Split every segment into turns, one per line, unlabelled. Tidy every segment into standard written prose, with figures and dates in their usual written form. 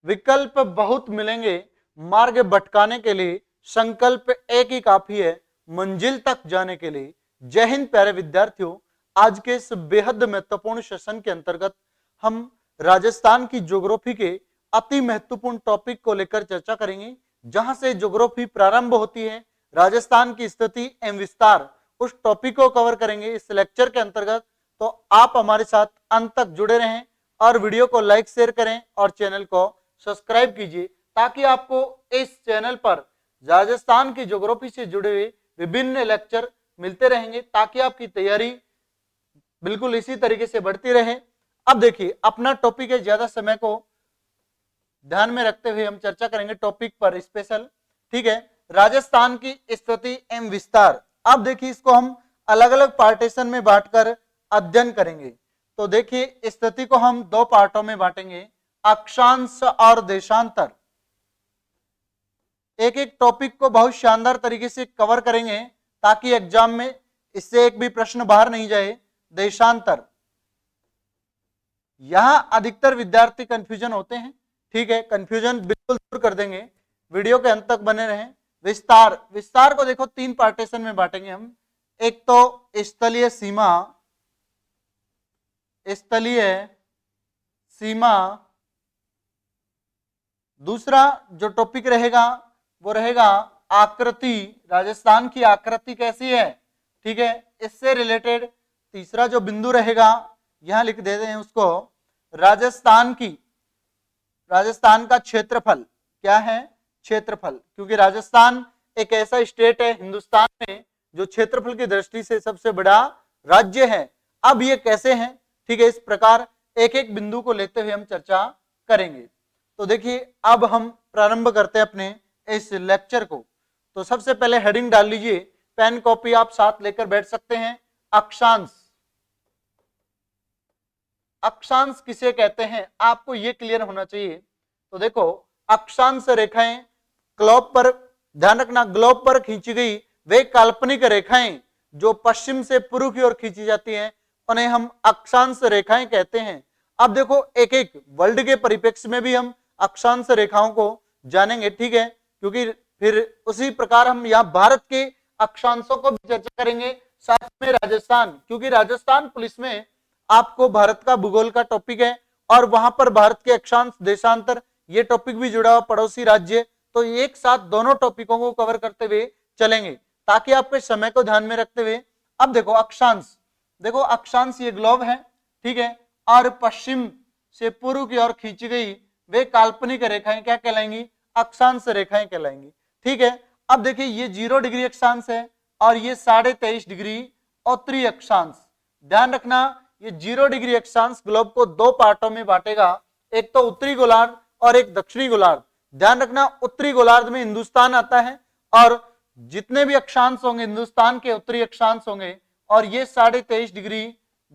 विकल्प बहुत मिलेंगे, मार्ग भटकाने के लिए संकल्प एक ही काफी है मंजिल तक जाने के लिए। जय हिंद प्यारे विद्यार्थियों, आज के इस बेहद महत्वपूर्ण सेशन के अंतर्गत हम राजस्थान की ज्योग्राफी के अति महत्वपूर्ण टॉपिक को लेकर चर्चा करेंगे, जहां से ज्योग्राफी प्रारंभ होती है। राजस्थान की स्थिति एवं विस्तार, उस टॉपिक को कवर करेंगे इस लेक्चर के अंतर्गत। तो आप हमारे साथ अंत तक जुड़े रहें और वीडियो को लाइक शेयर करें और चैनल को सब्सक्राइब कीजिए, ताकि आपको इस चैनल पर राजस्थान की ज्योग्राफी से जुड़े हुए विभिन्न लेक्चर मिलते रहेंगे, ताकि आपकी तैयारी बिल्कुल इसी तरीके से बढ़ती रहे। अब देखिए, अपना टॉपिक है, ज्यादा समय को ध्यान में रखते हुए हम चर्चा करेंगे टॉपिक पर स्पेशल। ठीक है, राजस्थान की स्थिति एवं विस्तार। अब देखिए, इसको हम अलग अलग पार्टीशन में बांटकर अध्ययन करेंगे। तो देखिए, स्थिति को हम दो पार्टों में बांटेंगे, अक्षांश और देशांतर। एक एक टॉपिक को बहुत शानदार तरीके से कवर करेंगे, ताकि एग्जाम में इससे एक भी प्रश्न बाहर नहीं जाए। देशांतर, यहां अधिकतर विद्यार्थी कंफ्यूजन होते हैं। ठीक है, कंफ्यूजन बिल्कुल दूर कर देंगे, वीडियो के अंत तक बने रहें। विस्तार, विस्तार को देखो तीन पार्टीशन में बांटेंगे हम। एक तो स्थलीय सीमा, स्थलीय सीमा। दूसरा जो टॉपिक रहेगा वो रहेगा आकृति, राजस्थान की आकृति कैसी है। ठीक है, इससे रिलेटेड तीसरा जो बिंदु रहेगा, यहां लिख देते हैं उसको, राजस्थान का क्षेत्रफल क्या है, क्षेत्रफल। क्योंकि राजस्थान एक ऐसा स्टेट है हिंदुस्तान में जो क्षेत्रफल की दृष्टि से सबसे बड़ा राज्य है। अब ये कैसे हैं, ठीक है, इस प्रकार एक एक बिंदु को लेते हुए हम चर्चा करेंगे। तो देखिए, अब हम प्रारंभ करते हैं अपने इस लेक्चर को। तो सबसे पहले हेडिंग डाल लीजिए, पेन कॉपी आप साथ लेकर बैठ सकते हैं। अक्षांश, अक्षांश किसे कहते हैं, आपको यह क्लियर होना चाहिए। तो देखो, अक्षांश रेखाएं ग्लोब पर, ध्यान रखना, ग्लोब पर खींची गई वे काल्पनिक रेखाएं जो पश्चिम से पूर्व की ओर खींची जाती हैं, उन्हें हम अक्षांश रेखाएं कहते हैं। अब देखो, एक एक वर्ल्ड के परिप्रेक्ष्य में भी हम अक्षांश रेखाओं को जानेंगे। ठीक है, क्योंकि फिर उसी प्रकार हम यहाँ भारत के अक्षांशों को भी चर्चा करेंगे, साथ में राजस्थान, क्योंकि राजस्थान पुलिस में आपको भारत का भूगोल का टॉपिक है और वहां पर भारत के अक्षांश, देशांतर, ये टॉपिक भी जुड़ा हुआ, पड़ोसी राज्य। तो एक साथ दोनों टॉपिकों को कवर करते हुए चलेंगे, ताकि आपके समय को ध्यान में रखते हुए। अब देखो अक्षांश, देखो अक्षांश ये ग्लोब है, ठीक है, और पश्चिम से पूर्व की ओर खींची गई वे काल्पनिक रेखाएं क्या कहलाएंगी, अक्षांश रेखाएं कहलाएंगी। ठीक है, अब देखिए, ये 0 डिग्री अक्षांश है और ये 23.5 डिग्री उत्तरी अक्षांश। ध्यान रखना, ये 0 डिग्री अक्षांश ग्लोब को दो पार्टों में बांटेगा, एक तो उत्तरी गोलार्ध और एक दक्षिणी गोलार्ध। ध्यान रखना, उत्तरी गोलार्ध में हिंदुस्तान आता है और जितने भी अक्षांश होंगे हिंदुस्तान के उत्तरी अक्षांश होंगे, और ये 23.5 डिग्री,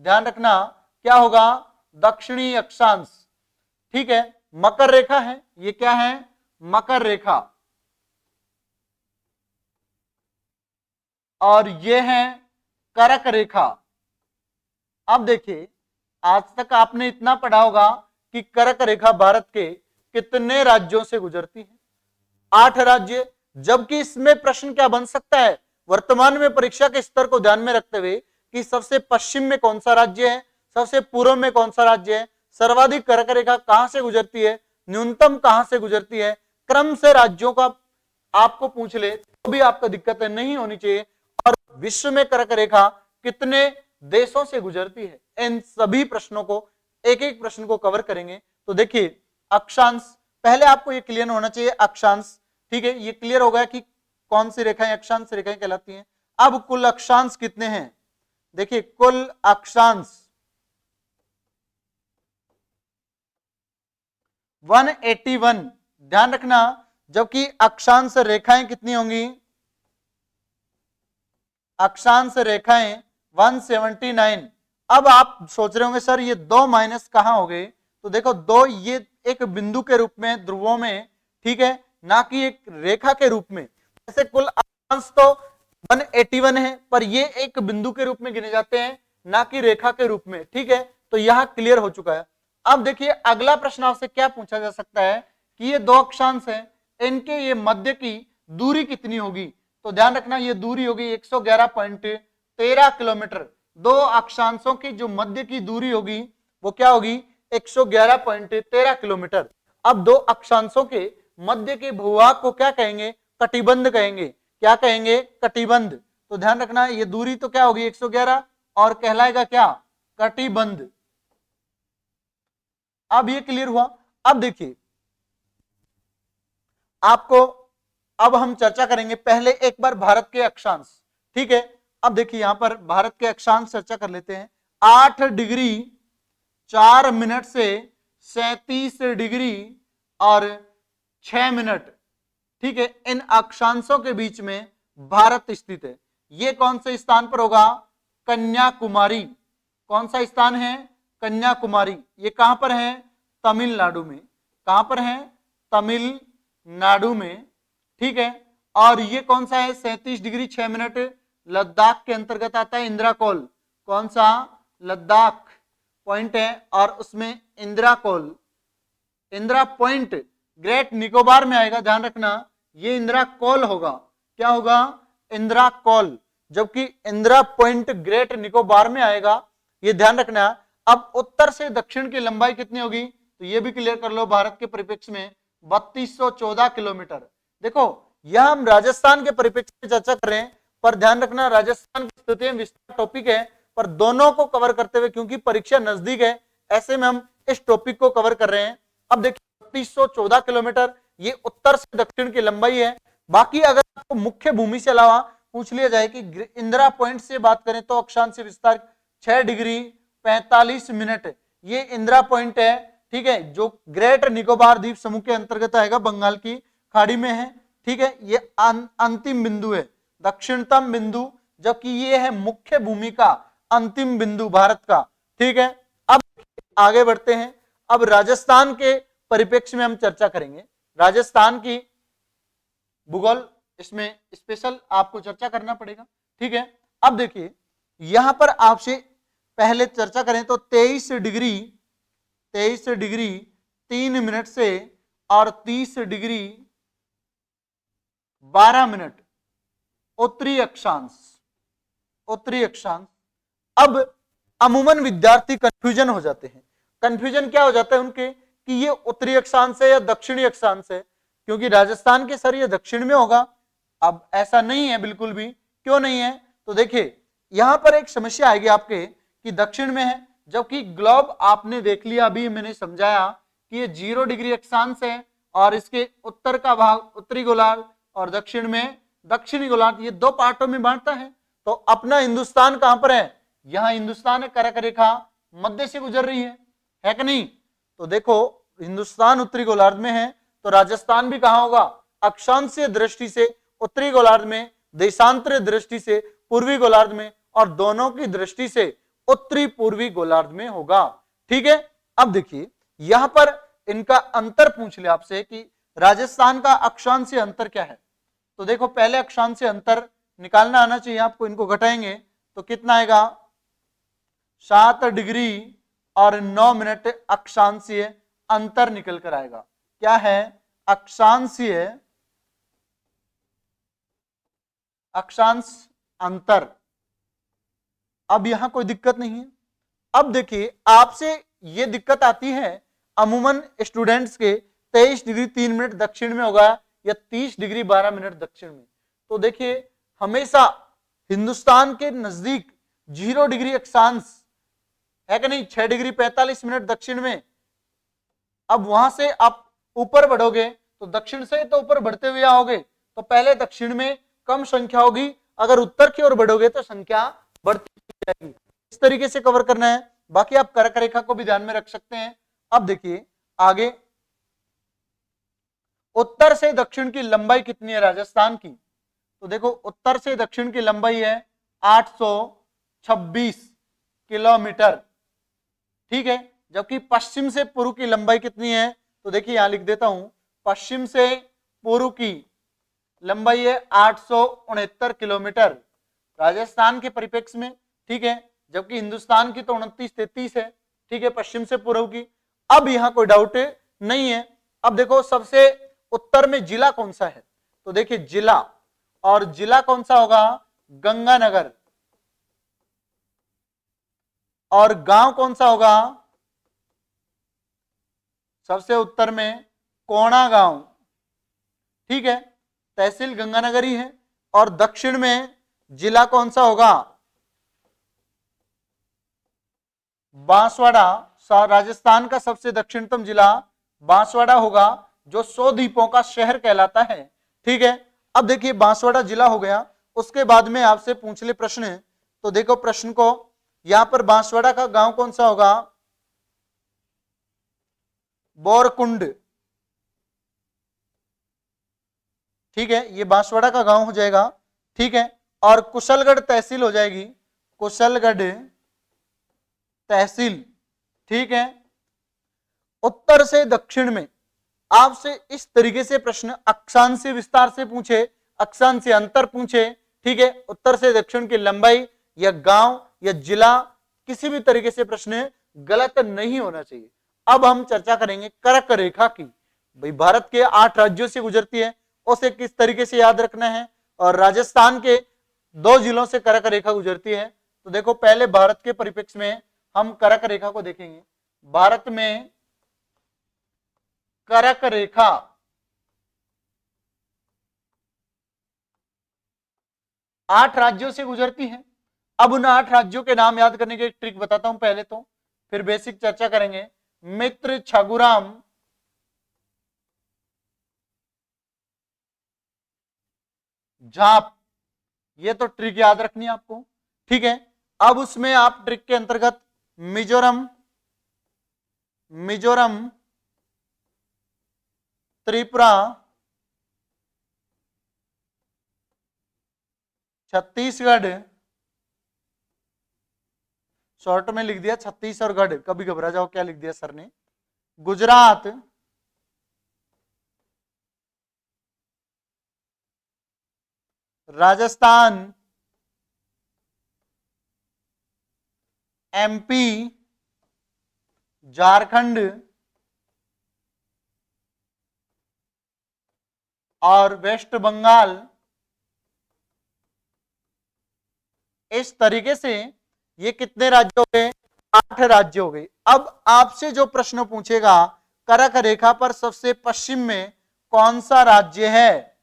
ध्यान रखना, क्या होगा, दक्षिणी अक्षांश। ठीक है, मकर रेखा है, ये क्या है, मकर रेखा, और ये है कर्क रेखा। अब देखिए, आज तक आपने इतना पढ़ा होगा कि कर्क रेखा भारत के कितने राज्यों से गुजरती है, 8 राज्य। जबकि इसमें प्रश्न क्या बन सकता है, वर्तमान में परीक्षा के स्तर को ध्यान में रखते हुए, कि सबसे पश्चिम में कौन सा राज्य है, सबसे पूर्व में कौन सा राज्य है, सर्वाधिक कर्क रेखा कहां से गुजरती है, न्यूनतम कहां से गुजरती है, क्रम से राज्यों का आपको पूछ ले तो भी आपको दिक्कतें नहीं होनी चाहिए। और विश्व में कर्क रेखा कितने देशों से गुजरती है, इन सभी प्रश्नों को, एक एक प्रश्न को कवर करेंगे। तो देखिए, अक्षांश, पहले आपको ये क्लियर होना चाहिए अक्षांश। ठीक है, ये क्लियर होगा कि कौन सी रेखाएं अक्षांश रेखाएं कहलाती हैं। अब कुल अक्षांश कितने हैं, देखिए, कुल अक्षांश 181। ध्यान रखना, जबकि अक्षांश रेखाएं कितनी होंगी, अक्षांश रेखाएं 179। अब आप सोच रहे होंगे सर ये 2 माइनस कहां हो गए, तो देखो 2 ये एक बिंदु के रूप में ध्रुवों में, ठीक है, ना कि एक रेखा के रूप में। जैसे कुल अक्षांश तो 181 है, पर ये एक बिंदु के रूप में गिने जाते हैं, ना कि रेखा के रूप में। ठीक है, तो यहां क्लियर हो चुका है। अब देखिए, अगला प्रश्न आपसे क्या पूछा जा सकता है कि ये दो अक्षांश है, इनके ये मध्य की दूरी कितनी होगी, तो ध्यान रखना ये दूरी होगी 111.13 किलोमीटर। दो अक्षांशों की जो मध्य की दूरी होगी वो क्या होगी, 111.13 किलोमीटर। अब दो अक्षांशों के मध्य के भूभाग को क्या कहेंगे, कटिबंध कहेंगे। क्या कहेंगे, कटिबंध। तो ध्यान रखना ये दूरी तो क्या होगी 111 और कहलाएगा क्या, कटिबंध। अब ये क्लियर हुआ। अब देखिए आपको, अब हम चर्चा करेंगे पहले एक बार भारत के अक्षांश, ठीक है। अब देखिए यहां पर भारत के अक्षांश चर्चा कर लेते हैं। 8 डिग्री 4 मिनट से 37 डिग्री और 6 मिनट, ठीक है, इन अक्षांशों के बीच में भारत स्थित है। ये कौन से स्थान पर होगा, कन्याकुमारी। कौन सा स्थान है, कन्याकुमारी। ये कहां पर है, तमिलनाडु में। कहां पर है, तमिलनाडु में, ठीक है। और ये कौन सा है, 37 डिग्री 6 मिनट, लद्दाख के अंतर्गत आता है। इंदिरा कोल, कौन सा, लद्दाख पॉइंट है और उसमें इंदिरा कोल, इंदिरा पॉइंट ग्रेट निकोबार में आएगा। ध्यान रखना ये इंदिरा कोल होगा, क्या होगा, इंदिरा कोल, जबकि इंदिरा पॉइंट ग्रेट निकोबार में आएगा। ये ध्यान रखना। अब उत्तर से दक्षिण की लंबाई कितनी होगी, तो ये भी क्लियर कर लो, भारत के परिप्रेक्ष्य में 3214 किलोमीटर। देखो यह हम राजस्थान के परिप्रेक्ष्य में चर्चा कर रहे हैं, पर ध्यान रखना राजस्थान की स्थिति में विस्तार टॉपिक है, पर दोनों को कवर करते हुए, क्योंकि परीक्षा नजदीक है, ऐसे में हम इस टॉपिक को कवर कर रहे हैं। अब देखिए 3214 किलोमीटर ये उत्तर से दक्षिण की लंबाई है। बाकी अगर आपको मुख्य भूमि से अलावा पूछ लिया जाए कि इंदिरा पॉइंट से बात करें तो अक्षांश विस्तार 6 डिग्री 45 मिनट, ये इंदिरा पॉइंट है, ठीक है, जो ग्रेट निकोबार द्वीप समूह के अंतर्गत आएगा, बंगाल की खाड़ी में है, ठीक है। ये अंतिम बिंदु है, दक्षिणतम बिंदु, जबकि ये है मुख्य भूमि का अंतिम बिंदु भारत का, ठीक है। अब आगे बढ़ते हैं। अब राजस्थान के परिप्रेक्ष्य में हम चर्चा करेंगे। राजस्थान की भूगोल इसमें स्पेशल आपको चर्चा करना पड़ेगा, ठीक है। अब देखिए यहां पर आपसे पहले चर्चा करें तो 23 डिग्री 3 मिनट से और 30 डिग्री 12 मिनट उत्तरी अक्षांश, उत्तरी अक्षांश। अब अमूमन विद्यार्थी कंफ्यूजन हो जाते हैं। कंफ्यूजन क्या हो जाता है उनके कि ये उत्तरी अक्षांश है या दक्षिणी अक्षांश है, क्योंकि राजस्थान के सर ये दक्षिण में होगा। अब ऐसा नहीं है बिल्कुल भी, क्यों नहीं है, तो देखिए यहां पर एक समस्या आएगी आपके कि दक्षिण में है, जबकि ग्लोब आपने देख लिया, अभी मैंने समझाया कि ये 0 डिग्री अक्षांश है और इसके उत्तर का भाग उत्तरी गोलार्ध और दक्षिण में दक्षिणी गोलार्ध, ये दो पार्टों में बांटता है। तो अपना हिंदुस्तान कहां पर है, यहां हिंदुस्तान है, कर्क रेखा मध्य से गुजर रही है कि नहीं। तो देखो हिंदुस्तान उत्तरी गोलार्ध में है, तो राजस्थान भी कहां होगा, अक्षांशीय दृष्टि से उत्तरी गोलार्ध में, देशांतरीय दृष्टि से पूर्वी गोलार्ध में, और दोनों की दृष्टि से उत्तरी पूर्वी गोलार्ध में होगा, ठीक है। अब देखिए यहां पर इनका अंतर पूछ लिया आपसे कि राजस्थान का अक्षांशीय अंतर क्या है, तो देखो पहले अक्षांशीय अंतर निकालना आना चाहिए आपको। इनको घटाएंगे तो कितना आएगा, 7 डिग्री और 9 मिनट अक्षांशीय अंतर निकल कर आएगा। क्या है, अक्षांशीय अक्षांश अंतर। अब यहां कोई दिक्कत नहीं है। अब देखिए आपसे ये दिक्कत आती है अमूमन स्टूडेंट्स के 23 डिग्री 3 मिनट दक्षिण में होगा या 30 डिग्री 12 मिनट दक्षिण में। तो देखिए हमेशा हिंदुस्तान के नजदीक 0 डिग्री अक्षांश है कि नहीं, 6 डिग्री 45 मिनट दक्षिण में। अब वहां से आप ऊपर बढ़ोगे तो दक्षिण से तो ऊपर बढ़ते हुए आओगे, तो पहले दक्षिण में कम संख्या होगी, अगर उत्तर की ओर बढ़ोगे तो संख्या बढ़ती जाएगी। इस तरीके से कवर करना है। बाकी आप कर्क रेखा को भी ध्यान में रख सकते हैं। अब देखिए आगे, उत्तर से दक्षिण की लंबाई कितनी है राजस्थान की, तो देखो उत्तर से दक्षिण की लंबाई है 826 किलोमीटर, ठीक है। जबकि पश्चिम से पूर्व की लंबाई कितनी है, तो देखिए यहां लिख देता हूं, पश्चिम से पूर्व की लंबाई है 869 किलोमीटर राजस्थान के परिप्रेक्ष्य में, ठीक है। जबकि हिंदुस्तान की तो 29-33 है, ठीक है, पश्चिम से पूर्व की। अब यहां कोई डाउट नहीं है अब देखो सबसे उत्तर में जिला कौन सा है, तो देखिए जिला, और जिला कौन सा होगा, गंगानगर, और गांव कौन सा होगा, सबसे उत्तर में कोणा गांव, ठीक है, तहसील गंगानगर ही है। और दक्षिण में जिला कौन सा होगा, बांसवाड़ा, राजस्थान का सबसे दक्षिणतम जिला बांसवाड़ा होगा, जो 100 द्वीपों का शहर कहलाता है, ठीक है। अब देखिए बांसवाड़ा जिला हो गया, उसके बाद में आपसे पूछ ले प्रश्न, तो देखो प्रश्न को, यहां पर बांसवाड़ा का गांव कौन सा होगा, बोरकुंड, ठीक है, ये बांसवाड़ा का गांव हो जाएगा, ठीक है। और कुशलगढ़ तहसील हो जाएगी, कुशलगढ़ तहसील, ठीक है। उत्तर से दक्षिण में आपसे इस तरीके से प्रश्न अक्षांश से विस्तार से पूछे, अक्षांश से अंतर पूछे, ठीक है, उत्तर से दक्षिण की लंबाई या गांव या जिला, किसी भी तरीके से प्रश्न गलत नहीं होना चाहिए। अब हम चर्चा करेंगे कर्क रेखा की, भाई भारत के 8 राज्यों से गुजरती है, उसे किस तरीके से याद रखना है, और राजस्थान के 2 जिलों से कर्क रेखा गुजरती है। तो देखो पहले भारत के परिप्रेक्ष्य में हम कर्क रेखा को देखेंगे। भारत में कर्क रेखा 8 राज्यों से गुजरती है। अब उन 8 राज्यों के नाम याद करने की एक ट्रिक बताता हूं पहले तो, फिर बेसिक चर्चा करेंगे। मित्र, छगुराम, झाप, ये तो ट्रिक याद रखनी है आपको, ठीक है। अब उसमें आप ट्रिक के अंतर्गत मिजोरम, मिजोरम, त्रिपुरा, छत्तीसगढ़, शॉर्ट में लिख दिया छत्तीसगढ़, कभी घबरा जाओ क्या लिख दिया सर ने, गुजरात, राजस्थान, एमपी, झारखंड और वेस्ट बंगाल। इस तरीके से ये कितने राज्य हो गए, 8 राज्य हो गए। अब आपसे जो प्रश्न पूछेगा, कर्क रेखा पर सबसे पश्चिम में कौन सा राज्य है,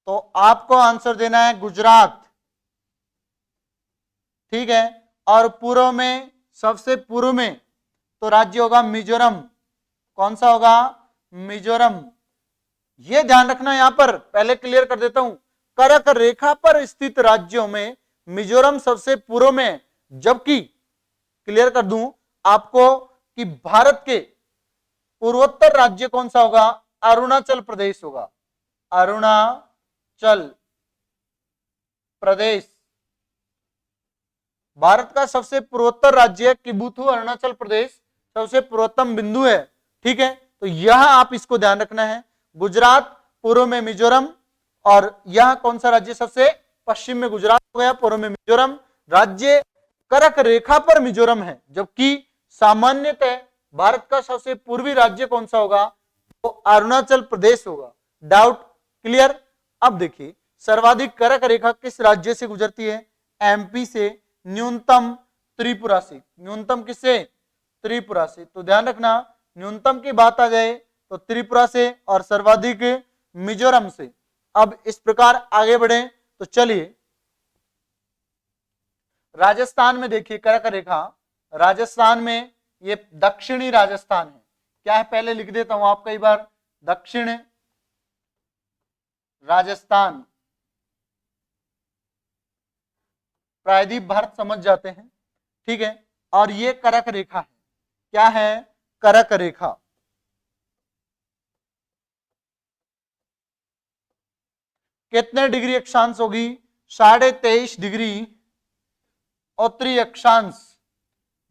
तो आपको आंसर देना है गुजरात, ठीक है। और पूर्व में, सबसे पूर्व में तो राज्य होगा मिजोरम, कौन सा होगा, मिजोरम। ये ध्यान रखना, यहां पर पहले क्लियर कर देता हूं, कर्क रेखा पर स्थित राज्यों में मिजोरम सबसे पूर्व में, जबकि क्लियर कर दूं आपको कि भारत के पूर्वोत्तर राज्य कौन सा होगा, अरुणाचल प्रदेश होगा, अरुणाचल प्रदेश भारत का सबसे पूर्वोत्तर राज्य है, किबुथु अरुणाचल प्रदेश सबसे पूर्वोत्तम बिंदु है, ठीक है। तो यह आप इसको ध्यान रखना है, गुजरात, पूर्व में मिजोरम, और यह कौन सा राज्य, सबसे पश्चिम में गुजरात हो गया, पूर्व में मिजोरम। राज्य कर्क रेखा पर मिजोरम है, जबकि सामान्यतः भारत का सबसे पूर्वी राज्य कौन सा होगा, तो अरुणाचल प्रदेश होगा। Doubt clear. अब देखिए सर्वाधिक कर्क रेखा किस राज्य से गुजरती है, एमपी से, न्यूनतम त्रिपुरा से, न्यूनतम किससे, त्रिपुरा से। तो ध्यान रखना, न्यूनतम की बात आ जाए तो त्रिपुरा से, और सर्वाधिक मिजोरम से। अब इस प्रकार आगे बढ़े तो चलिए राजस्थान में देखिए कर्क रेखा, राजस्थान में ये दक्षिणी राजस्थान है, क्या है पहले लिख देता हूं आप कई बार, दक्षिण राजस्थान, प्रायद्वीप भारत समझ जाते हैं, ठीक है। और ये कर्क रेखा है, क्या है, कर्क रेखा। कितने डिग्री अक्षांश होगी, 23.5 डिग्री उत्तरी अक्षांश।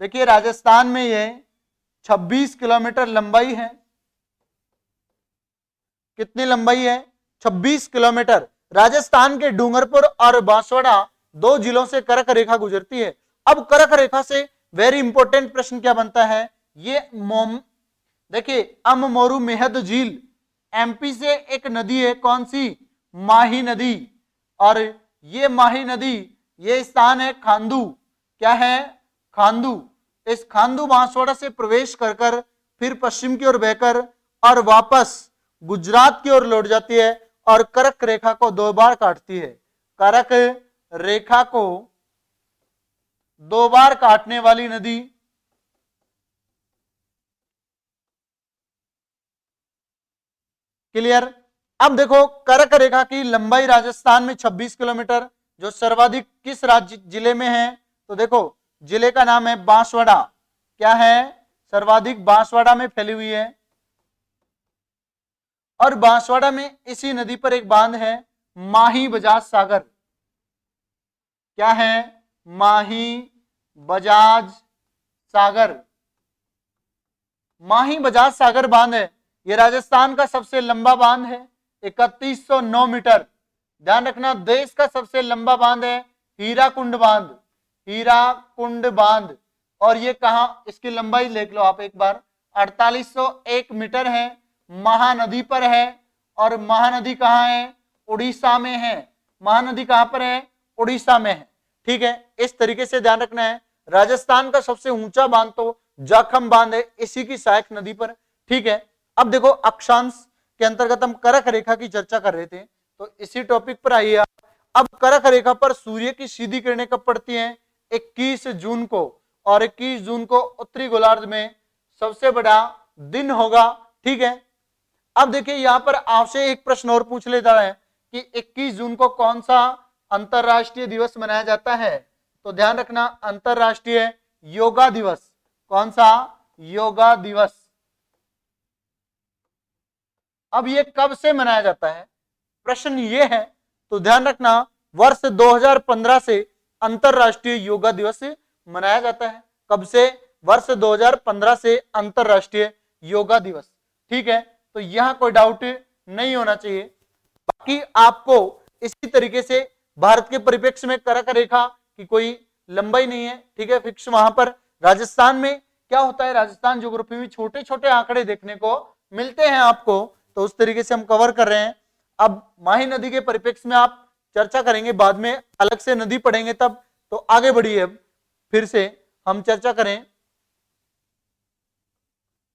देखिए राजस्थान में ये 26 किलोमीटर लंबाई है, कितनी लंबाई है, 26 किलोमीटर। राजस्थान के डूंगरपुर और बांसवाड़ा 2 जिलों से कर्क रेखा गुजरती है। अब कर्क रेखा से वेरी इंपॉर्टेंट प्रश्न क्या बनता है, ये देखिए अममोरू मेहद झील एमपी से एक नदी है, कौन सी, माही नदी। और ये माही नदी, ये स्थान है खांदू, क्या है, खांदू। इस खांदू बांसवाड़ा से प्रवेश कर कर फिर पश्चिम की ओर बहकर और वापस गुजरात की ओर लौट जाती है और कर्क रेखा को 2 बार काटती है। कर्क रेखा को 2 बार काटने वाली नदी क्लियर। अब देखो कर्क रेखा की लंबाई राजस्थान में 26 किलोमीटर, जो सर्वाधिक किस राज्य जिले में है, तो देखो जिले का नाम है बांसवाड़ा, क्या है, सर्वाधिक बांसवाड़ा में फैली हुई है। और बांसवाड़ा में इसी नदी पर एक बांध है माही बजाज सागर, क्या है, माही बजाज सागर। माही बजाज सागर बांध है, यह राजस्थान का सबसे लंबा बांध है, 3109 मीटर। ध्यान रखना देश का सबसे लंबा बांध है हीराकुंड बांध, हीराकुंड बांध। और ये कहां, इसकी लंबाई देख लो आप एक बार, 4801 मीटर है, महानदी पर है। और महानदी कहां है, उड़ीसा में है। महानदी कहां पर है, उड़ीसा में है। ठीक है, इस तरीके से ध्यान रखना है। राजस्थान का सबसे ऊंचा बांध तो जाखम बांध है, इसी की सहायक नदी पर। ठीक है, अब देखो अक्षांश के अंतर्गत हम कर्क रेखा की चर्चा कर रहे थे, तो इसी टॉपिक पर आइए आप। अब कर्क रेखा पर सूर्य की सीधी किरणें कब पड़ती हैं, 21 जून को। और 21 जून को उत्तरी गोलार्ध में सबसे बड़ा दिन होगा। ठीक है, अब देखिए यहां पर आपसे एक प्रश्न और पूछ लेता है कि 21 जून को कौन सा अंतरराष्ट्रीय दिवस मनाया जाता है, तो ध्यान रखना अंतरराष्ट्रीय योगा दिवस। कौन सा, योगा दिवस। अब ये कब से मनाया जाता है, प्रश्न ये है, तो ध्यान रखना वर्ष 2015 से अंतरराष्ट्रीय योगा दिवस मनाया जाता है। कब से, वर्ष 2015 से अंतरराष्ट्रीय योगा दिवस। ठीक है, तो यहां कोई डाउट नहीं होना चाहिए। बाकी आपको इसी तरीके से भारत के परिप्रेक्ष्य में कर्क रेखा की कोई लंबाई नहीं है। ठीक है, फिक्स वहां पर। राजस्थान में क्या होता है, राजस्थान ज्योग्राफी में छोटे छोटे आंकड़े देखने को मिलते हैं आपको, तो उस तरीके से हम कवर कर रहे हैं। अब माही नदी के परिप्रेक्ष्य में आप चर्चा करेंगे, बाद में अलग से नदी पढ़ेंगे तब, तो आगे बढ़िए। अब फिर से हम चर्चा करें,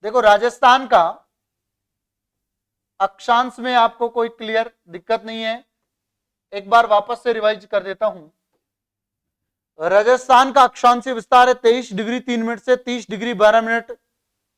देखो राजस्थान का अक्षांश में आपको कोई क्लियर दिक्कत नहीं है। एक बार वापस से रिवाइज कर देता हूं। राजस्थान का अक्षांश विस्तार है 23 डिग्री 3 मिनट से 30 डिग्री 12 मिनट।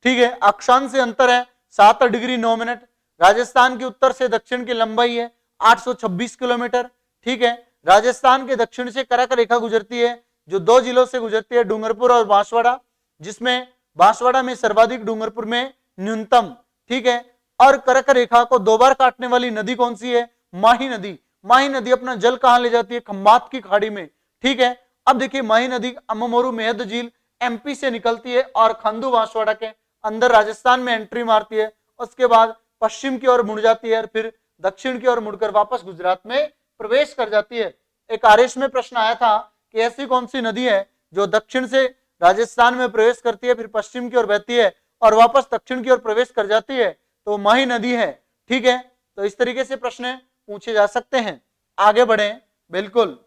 ठीक है, अक्षांश से अंतर है 7 डिग्री 9 मिनट। राजस्थान के उत्तर से दक्षिण की लंबाई है 826 किलोमीटर। ठीक है, राजस्थान के दक्षिण से कर्क रेखा गुजरती है, जो 2 जिलों से गुजरती है, डूंगरपुर और बांसवाड़ा, जिसमें बांसवाड़ा में सर्वाधिक, डूंगरपुर में न्यूनतम। ठीक है, और कर्क रेखा को 2 बार काटने वाली नदी कौन सी है, माही नदी। माही नदी अपना जल कहां ले जाती है, खंबात की खाड़ी में। ठीक है, अब देखिए माही नदी अममोरू मेहद झील एमपी से निकलती है और खांदू बांसवाड़ा के अंदर राजस्थान में एंट्री मारती है। उसके बाद पश्चिम की ओर मुड़ जाती है और फिर दक्षिण की ओर मुड़कर वापस गुजरात में प्रवेश कर जाती है। एक आरएस में प्रश्न आया था कि ऐसी कौन सी नदी है जो दक्षिण से राजस्थान में प्रवेश करती है, फिर पश्चिम की ओर बहती है और वापस दक्षिण की ओर प्रवेश कर जाती है, तो माही नदी है। ठीक है, तो इस तरीके से प्रश्न पूछे जा सकते हैं। आगे बढ़े, बिल्कुल।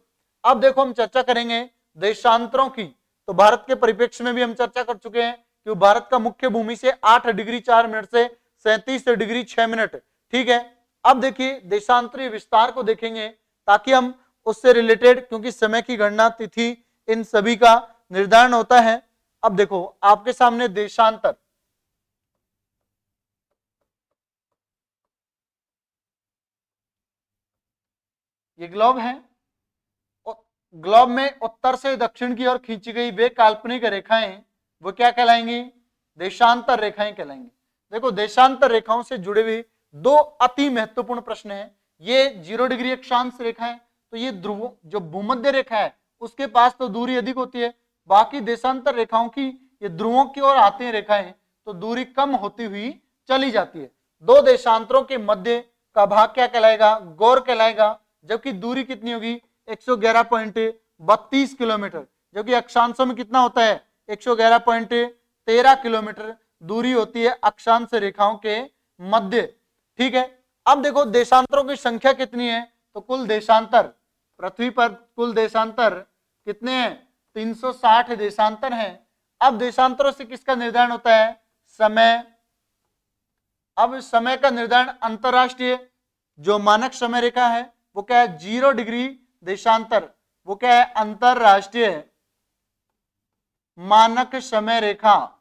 अब देखो हम चर्चा करेंगे देशांतरों की, तो भारत के परिप्रेक्ष्य में भी हम चर्चा कर चुके हैं कि भारत का मुख्य भूमि से 8 डिग्री 4 मिनट से 37 डिग्री 6 मिनट। ठीक है, अब देखिए देशांतरीय विस्तार को देखेंगे ताकि हम उससे रिलेटेड, क्योंकि समय की गणना, तिथि, इन सभी का निर्धारण होता है। अब देखो आपके सामने देशांतर, ये ग्लोब है। ग्लोब में उत्तर से दक्षिण की ओर खींची गई वे काल्पनिक रेखाएं, वो क्या कहलाएंगी, देशांतर रेखाएं कहलाएंगी। देखो देशांतर रेखाओं से जुड़े हुए 2 अति महत्वपूर्ण प्रश्न हैं। ये 0 डिग्री अक्षांश रेखा है, तो ये ध्रुव जो भूमध्य रेखा है उसके पास तो दूरी अधिक होती है। बाकी देशांतर रेखाओं की ये ध्रुवों की ओर आती है रेखाएं, तो दूरी कम होती हुई चली जाती है। 2 देशांतरों के मध्य का भाग क्या कहलाएगा, गौर कहलाएगा। जबकि दूरी कितनी होगी, 111.32 किलोमीटर, जबकि अक्षांशों में कितना होता है, 111.13 किलोमीटर दूरी होती है अक्षांश रेखाओं के मध्य। ठीक है, अब देखो देशांतरों की संख्या कितनी है, तो कुल देशांतर पृथ्वी पर कुल देशांतर कितने हैं, 360 देशांतर हैं। अब देशांतरों से किसका निर्धारण होता है, समय। अब समय का निर्धारण अंतरराष्ट्रीय जो मानक समय रेखा है वो क्या है, 0 डिग्री देशांतर, वो क्या है, अंतरराष्ट्रीय मानक समय रेखा।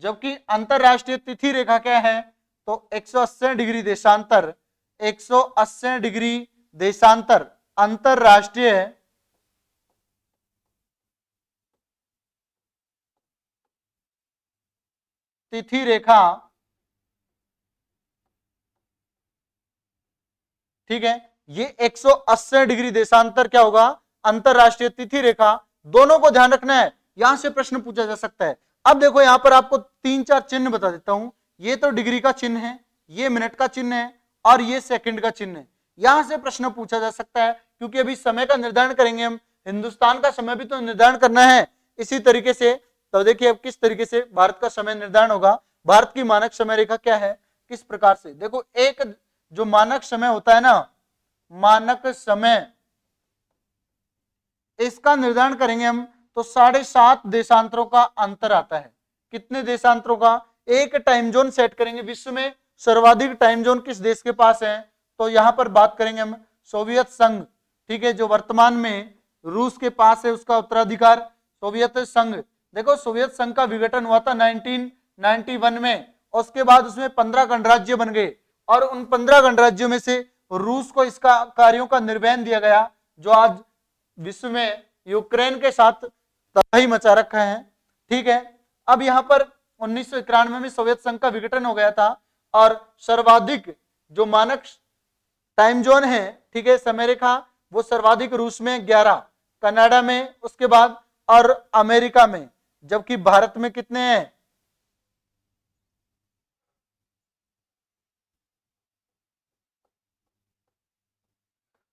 जबकि अंतरराष्ट्रीय तिथि रेखा क्या है, तो 180 डिग्री देशांतर, 180 डिग्री देशांतर अंतरराष्ट्रीय तिथि रेखा। ठीक है, ये 180 डिग्री देशांतर क्या होगा, अंतरराष्ट्रीय तिथि रेखा। दोनों को ध्यान रखना है, यहां से प्रश्न पूछा जा सकता है। अब देखो यहां पर आपको 3-4 चिन्ह बता देता हूं, ये तो डिग्री का चिन्ह है, ये मिनट का चिन्ह है और ये सेकंड का चिन्ह है। यहां से प्रश्न पूछा जा सकता है क्योंकि अभी समय का निर्धारण करेंगे हम, हिंदुस्तान का समय भी तो निर्धारण करना है इसी तरीके से। तो देखिए अब किस तरीके से भारत का समय निर्धारण होगा, भारत की मानक समय रेखा क्या है, किस प्रकार से। देखो एक जो मानक समय होता है ना, मानक समय, इसका निर्धारण करेंगे हम तो 7.5 देशांतरों का अंतर आता है। कितने देशांतरों का, एक टाइम जोन सेट करेंगे, विश्व में सर्वाधिक टाइम जोन किस देश के पास है, तो यहां पर बात करेंगे हम सोवियत संघ। ठीक है, जो वर्तमान में रूस के पास है उसका उत्तराधिकार सोवियत संघ। देखो सोवियत संघ का विघटन हुआ था 1991 में, उसके बाद उसमें 15 गणराज्य बन गए और उन 15 गणराज्यों में से रूस को इसका कार्यों का निर्वहन दिया गया, जो आज विश्व में यूक्रेन के साथ तबाही मचा रखा है। ठीक है, अब यहां पर 1991 में सोवियत संघ का विघटन हो गया था और सर्वाधिक जो मानक टाइम जोन है, ठीक है, समय रेखा, वो सर्वाधिक रूस में 11, कनाडा में, उसके बाद और अमेरिका में। जबकि भारत में कितने हैं,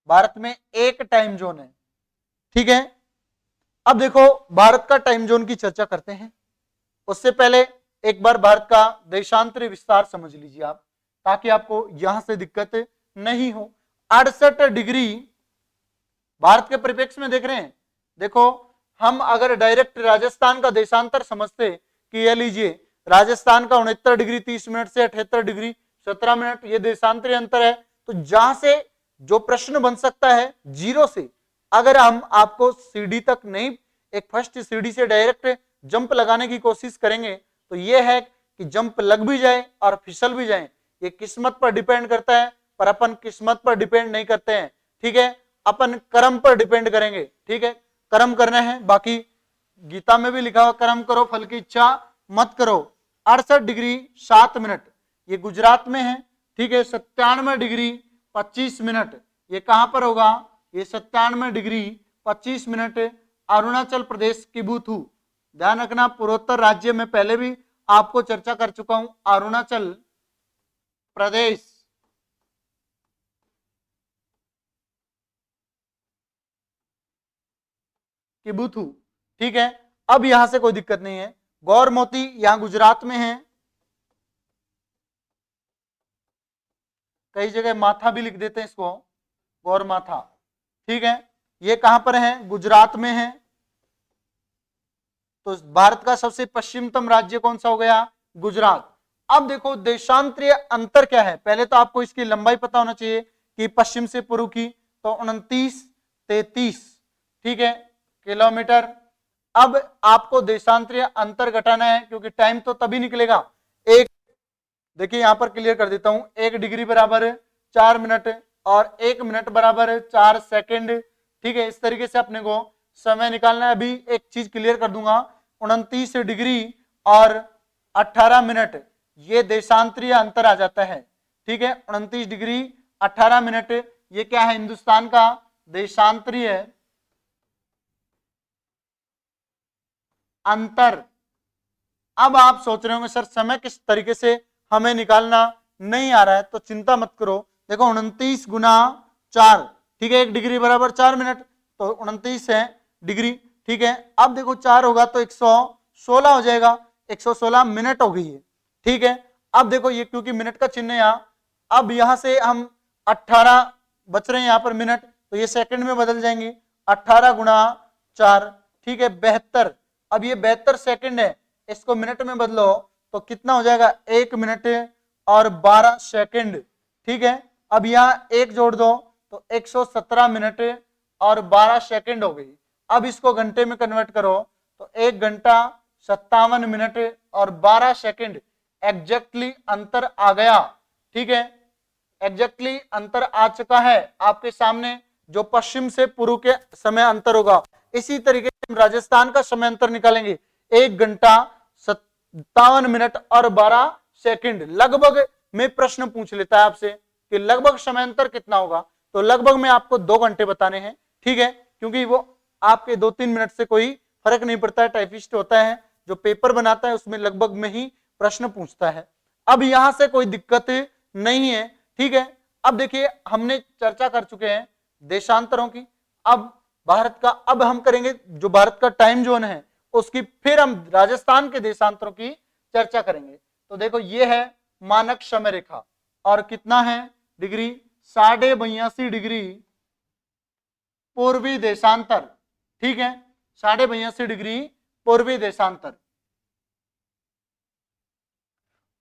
भारत में एक टाइम जोन है। ठीक है, अब देखो भारत का टाइम जोन की चर्चा करते हैं, उससे पहले एक बार भारत का देशांतरी विस्तार समझ लीजिए आप, ताकि आपको यहां से दिक्कत नहीं हो। 68 डिग्री भारत के परिप्रेक्ष्य में देख रहे हैं। देखो हम अगर डायरेक्ट राजस्थान का देशांतर समझते कि ये लीजिए राजस्थान का 69 डिग्री 30 मिनट से 78 डिग्री 17 मिनट, ये देशांतरी अंतर है, तो जहां से जो प्रश्न बन सकता है 0 से, अगर हम आपको सीढ़ी तक नहीं, एक फर्स्ट सीढ़ी से डायरेक्ट जंप लगाने की कोशिश करेंगे तो यह है कि जंप लग भी जाए और फिसल भी जाए, ये किस्मत पर डिपेंड करता है, पर अपन किस्मत पर डिपेंड नहीं करते हैं। ठीक है, अपन कर्म पर डिपेंड करेंगे। ठीक है, कर्म करना है, बाकी गीता में भी लिखा हुआ कर्म करो फल की इच्छा मत करो। 68 डिग्री 7 मिनट ये गुजरात में है। ठीक है, 97 डिग्री 25 मिनट ये कहां पर होगा, ये 97 डिग्री 25 मिनट अरुणाचल प्रदेश किबुथु। ध्यान रखना पूर्वोत्तर राज्य में पहले भी आपको चर्चा कर चुका हूं, अरुणाचल प्रदेश। किबुथु। ठीक है, अब यहां से कोई दिक्कत नहीं है। गौर मोती यहां गुजरात में है, कई जगह माथा भी लिख देते हैं इसको, गौर माथा। ठीक है, ये कहां पर है, गुजरात में है। तो भारत का सबसे पश्चिमतम राज्य कौन सा हो गया, गुजरात। अब देखो देशांतरीय अंतर क्या है, पहले तो आपको इसकी लंबाई पता होना चाहिए कि पश्चिम से पूर्व की, तो 29-33, ठीक है, किलोमीटर। अब आपको देशांतरीय अंतर घटाना है क्योंकि टाइम तो तभी निकलेगा, एक देखिए यहां पर क्लियर कर देता हूं, 1 डिग्री बराबर 4 मिनट और 1 मिनट बराबर 4 सेकंड। ठीक है, इस तरीके से अपने को समय निकालना है। अभी एक चीज क्लियर कर दूंगा, 29 डिग्री और 18 मिनट ये देशांतरीय अंतर आ जाता है। ठीक है, 29 डिग्री 18 मिनट ये क्या है, हिंदुस्तान का देशांतरीय अंतर। अब आप सोच रहे होंगे सर समय किस तरीके से हमें निकालना नहीं आ रहा है, तो चिंता मत करो। देखो 29 गुना 4, ठीक है, 1 डिग्री बराबर 4 मिनट, तो 29 है डिग्री। ठीक है, अब देखो 4 होगा तो 116 हो जाएगा, 116 मिनट हो गई है। ठीक है, अब देखो ये क्योंकि मिनट का चिन्ह है यहाँ, अब यहां से हम 18 बच रहे हैं यहाँ पर मिनट, तो ये सेकंड में बदल जाएंगे, 18 गुणा 4, ठीक है 72। अब ये 72 सेकंड है, इसको मिनट में बदलो तो कितना हो जाएगा, 1 मिनट और 12 सेकंड। ठीक है, अब यहाँ 1 जोड़ दो तो 117 मिनट और 12 सेकंड हो गई। अब इसको घंटे में कन्वर्ट करो तो 1 घंटा 57 मिनट और 12 सेकंड एग्जैक्टली अंतर आ गया। ठीक है, एग्जैक्टली अंतर आ चुका है आपके सामने, जो पश्चिम से पूर्व के समय अंतर होगा। इसी तरीके से हम राजस्थान का समय अंतर निकालेंगे, 1 घंटा 57 मिनट और 12 सेकंड। लगभग में प्रश्न पूछ लेता है आपसे कि लगभग समय अंतर कितना होगा, तो लगभग में आपको 2 घंटे बताने हैं। ठीक है, क्योंकि वो आपके 2-3 मिनट से कोई फर्क नहीं पड़ता है, टाइपिस्ट होता है जो पेपर बनाता है उसमें लगभग में ही प्रश्न पूछता है। अब यहां से कोई दिक्कत नहीं है। ठीक है, अब देखिए हमने चर्चा कर चुके हैं देशांतरों की, अब भारत का, अब हम करेंगे जो भारत का टाइम जोन है उसकी, फिर हम राजस्थान के देशांतरों की चर्चा करेंगे। तो देखो ये है मानक समय रेखा, और कितना है डिग्री, 82.5 डिग्री पूर्वी देशांतर। ठीक है, 82.5 डिग्री पूर्वी देशांतर।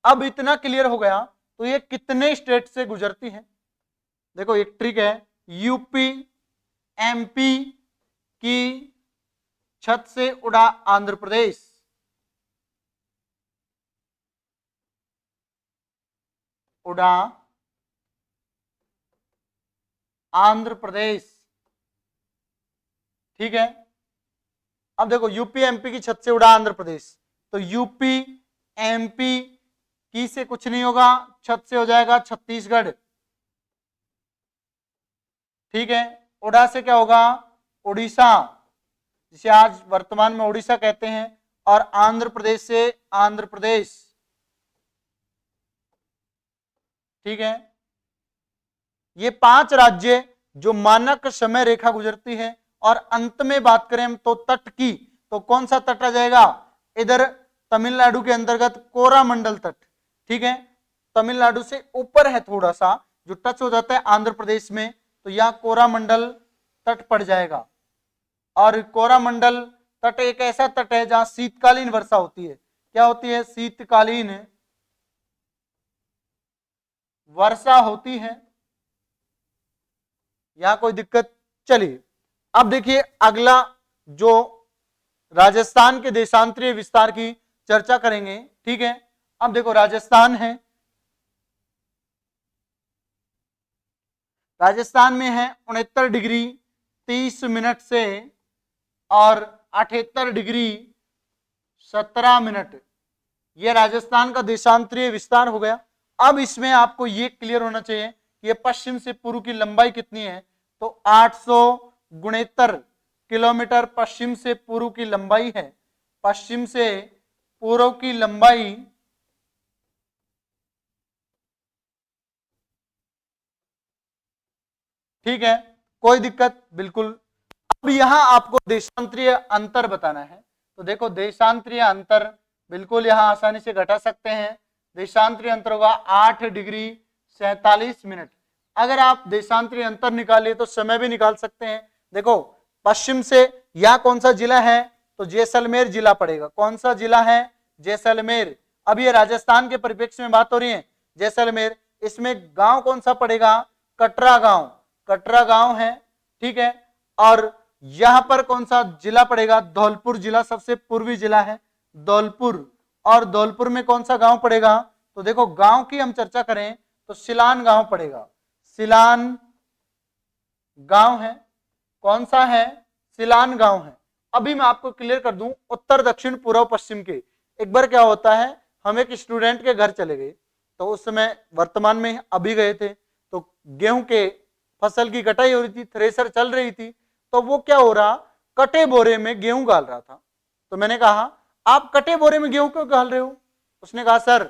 अब इतना क्लियर हो गया तो ये कितने स्टेट से गुजरती है। देखो एक ट्रिक है, यूपी एमपी की छत से उड़ा आंध्र प्रदेश, उड़ा आंध्र प्रदेश। ठीक है, अब देखो यूपी एमपी की छत से उड़ा आंध्र प्रदेश, तो यूपी एमपी की से कुछ नहीं होगा, छत से हो जाएगा छत्तीसगढ़। ठीक है, उड़ा से क्या होगा, उड़ीसा, जिसे आज वर्तमान में उड़ीसा कहते हैं, और आंध्र प्रदेश से आंध्र प्रदेश। ठीक है, ये 5 राज्य जो मानक समय रेखा गुजरती है। और अंत में बात करें हम तो तट की, तो कौन सा तट आ जाएगा, इधर तमिलनाडु के अंतर्गत कोरामंडल तट। ठीक है, तमिलनाडु से ऊपर है थोड़ा सा, जो टच हो जाता है आंध्र प्रदेश में, तो यहां कोरामंडल तट पड़ जाएगा। और कोरामंडल तट एक ऐसा तट है जहां शीतकालीन वर्षा होती है। क्या होती है, शीतकालीन वर्षा होती है, यहां कोई दिक्कत। चलिए अब देखिए अगला जो राजस्थान के देशांतरीय विस्तार की चर्चा करेंगे। ठीक है, अब देखो राजस्थान है, राजस्थान में है 69 डिग्री 30 मिनट से और 78 डिग्री 17 मिनट, यह राजस्थान का देशांतरीय विस्तार हो गया। अब इसमें आपको यह क्लियर होना चाहिए कि यह पश्चिम से पूर्व की लंबाई कितनी है, तो 869 किलोमीटर पश्चिम से पूर्व की लंबाई है। पश्चिम से पूर्व की लंबाई ठीक है, कोई दिक्कत बिल्कुल। अब यहां आपको देशांतरीय अंतर बताना है, तो देखो देशांतरीय अंतर बिल्कुल यहां आसानी से घटा सकते हैं। देशांतरीय अंतर होगा 8 डिग्री 47 मिनट। अगर आप देशांतरीय अंतर निकालिए तो समय भी निकाल सकते हैं। देखो पश्चिम से यह कौन सा जिला है, तो जैसलमेर जिला पड़ेगा। कौन सा जिला है, जैसलमेर। अब ये राजस्थान के परिप्रेक्ष्य में बात हो रही है, जैसलमेर। इसमें गांव कौन सा पड़ेगा, कटरा गांव, कटरा गांव है। ठीक है, और यहां पर कौन सा जिला पड़ेगा, धौलपुर जिला सबसे पूर्वी जिला है, धौलपुर। और धौलपुर में कौन सा गांव पड़ेगा, तो देखो गांव की हम चर्चा करें तो सिलान गांव पड़ेगा, सिलान गांव है। कौन सा है, सिलान गांव है। अभी मैं आपको क्लियर कर दूं उत्तर दक्षिण पूर्व पश्चिम के। एक बार क्या होता है, हम एक स्टूडेंट के घर चले गए, तो उस समय वर्तमान में अभी गए थे, तो गेहूं के फसल की कटाई हो रही थी, थ्रेसर चल रही थी, तो वो क्या हो रहा, कटे बोरे में गेहूं गाल रहा था। तो मैंने कहा आप कटे बोरे में गेहूं क्यों गाल रहे हो, उसने कहा सर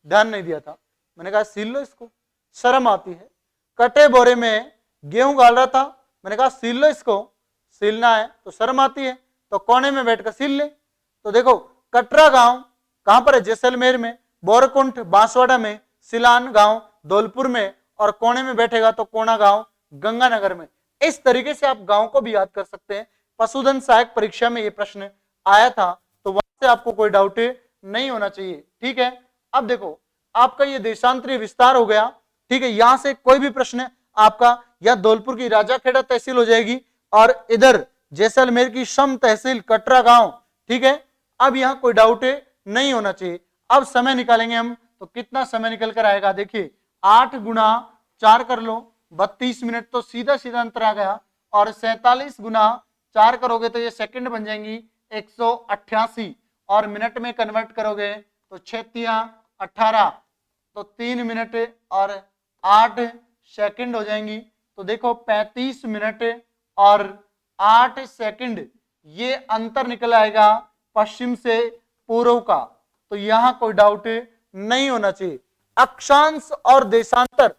ध्यान नहीं दिया था। मैंने कहा सील लो इसको, शर्म आती है, कटे बोरे में गेहूं गाल रहा था, मैंने कहा सील लो इसको, सीलना है तो शर्म आती है तो कोने में बैठकर सील ले। तो देखो कटरा गांव कहां पर है, जैसलमेर में, बोरकुंठ बांसवाड़ा में, सिलान गांव धौलपुर में, और कोने में बैठेगा तो कोना गांव गंगानगर में। इस तरीके से आप गांव को भी याद कर सकते हैं। पशुधन सहायक परीक्षा में ये प्रश्न आया था, तो वहां से आपको कोई डाउट नहीं होना चाहिए। ठीक है, अब देखो आपका ये देशांतरीय विस्तार हो गया। ठीक है, यहां से कोई भी प्रश्न आपका, या धौलपुर की राजाखेड़ा तहसील हो जाएगी और इधर जैसलमेर की सम तहसील कटरा गांव। ठीक है, अब यहां कोई डाउट नहीं होना चाहिए। अब समय निकालेंगे हम, तो कितना समय निकल कर आएगा, देखिए 8 गुना 4 कर लो 32 मिनट, तो सीधा सीधा अंतर आ गया। और 47 गुना 4 करोगे तो ये सेकंड बन जाएंगी 188, और मिनट में कन्वर्ट करोगे तो 6 18, तो 3 मिनट और 8 सेकंड हो जाएंगी। तो देखो 35 मिनट और 8 सेकंड ये अंतर निकल आएगा पश्चिम से पूर्व का। तो यहां कोई डाउट नहीं होना चाहिए। अक्षांश और देशांतर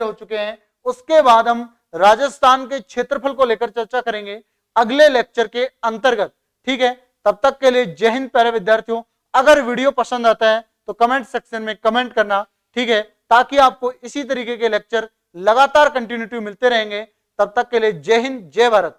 हो चुके हैं। उसके बाद हम राजस्थान के क्षेत्रफल को लेकर चर्चा करेंगे अगले लेक्चर के अंतर्गत। ठीक है, तब तक के लिए जय हिंद प्यारे विद्यार्थियों। अगर वीडियो पसंद आता है तो कमेंट सेक्शन में कमेंट करना। ठीक है, ताकि आपको इसी तरीके के लेक्चर लगातार कंटिन्यूटी मिलते रहेंगे। तब तक के लिए जय हिंद जय भारत।